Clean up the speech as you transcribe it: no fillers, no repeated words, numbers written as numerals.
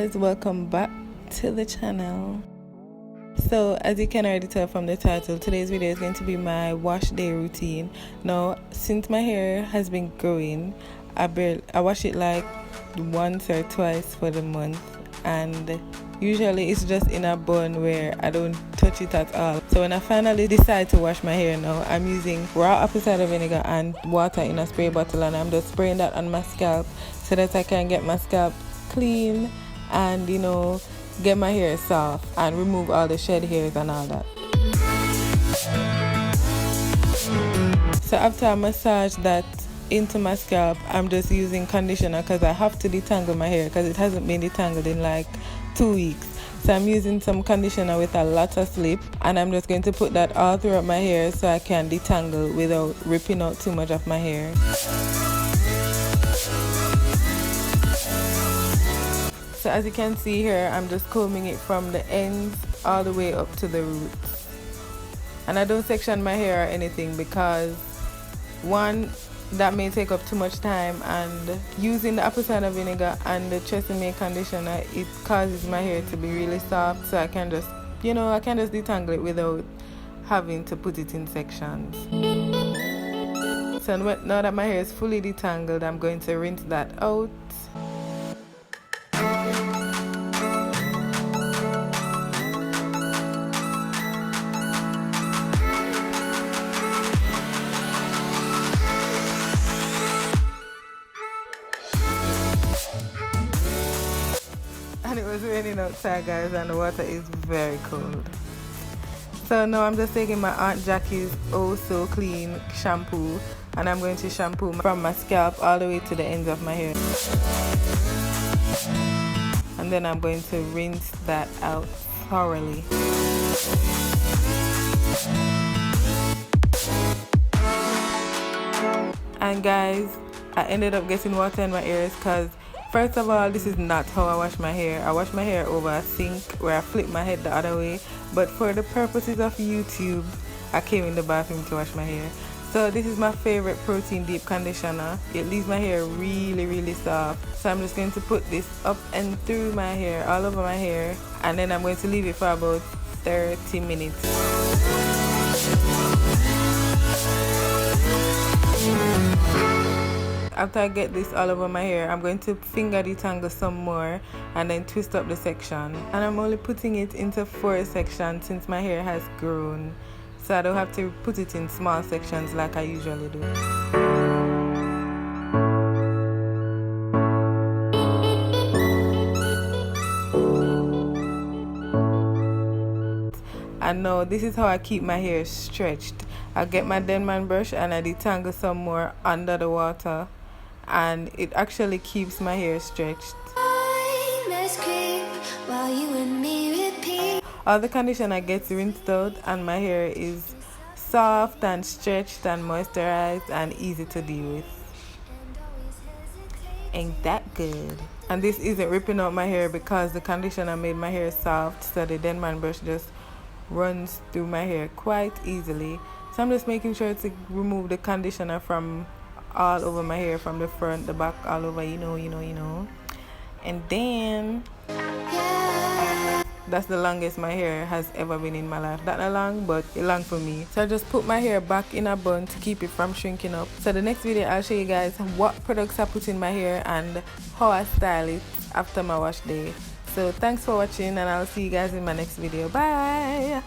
guys, welcome back to the channel. So as you can already tell from the title, today's video is going to be my wash day routine. Now since my hair has been growing, I wash it like once or twice for the month, and usually it's just in a bun where I don't touch it at all. So when I finally decide to wash my hair now, I'm using raw apple cider vinegar and water in a spray bottle, and I'm just spraying that on my scalp so that I can get my scalp clean and, you know, get my hair soft and remove all the shed hairs and all that. So after I massage that into my scalp, I'm just using conditioner because I have to detangle my hair because it hasn't been detangled in like 2 weeks. So I'm using some conditioner with a lot of slip, and I'm just going to put that all throughout my hair so I can detangle without ripping out too much of my hair. So as you can see here, I'm just combing it from the ends all the way up to the roots. And I don't section my hair or anything because, one, that may take up too much time, and using the apple cider vinegar and the tresemme conditioner, it causes my hair to be really soft, so I can just, you know, I can just detangle it without having to put it in sections. So now that my hair is fully detangled, I'm going to rinse that out. And it was raining outside, guys, and the water is very cold. So now I'm just taking my Aunt Jackie's Oh So Clean shampoo, and I'm going to shampoo from my scalp all the way to the ends of my hair. And then I'm going to rinse that out thoroughly. And guys, I ended up getting water in my ears because, first of all, this is not how I wash my hair. I wash my hair over a sink where I flip my head the other way. But for the purposes of YouTube, I came in the bathroom to wash my hair. So this is my favorite protein deep conditioner. It leaves my hair really, really soft. So I'm just going to put this up and through my hair, all over my hair. And then I'm going to leave it for about 30 minutes. After I get this all over my hair, I'm going to finger detangle some more and then twist up the section. And I'm only putting it into 4 sections since my hair has grown, so I don't have to put it in small sections like I usually do. And now this is how I keep my hair stretched. I get my Denman brush and I detangle some more under the water, and it actually keeps my hair stretched. All the conditioner gets rinsed out and my hair is soft and stretched and moisturized and easy to deal with. Ain't that good? And this isn't ripping out my hair because the conditioner made my hair soft, so the Denman brush just runs through my hair quite easily. So I'm just making sure to remove the conditioner from all over my hair, from the front, the back, all over, you know. And then that's the longest my hair has ever been in my life. Not long, but long for me. So I just put my hair back in a bun to keep it from shrinking up. So the next video I'll show you guys what products I put in my hair and how I style it after my wash day. So thanks for watching, and I'll see you guys in my next video. Bye.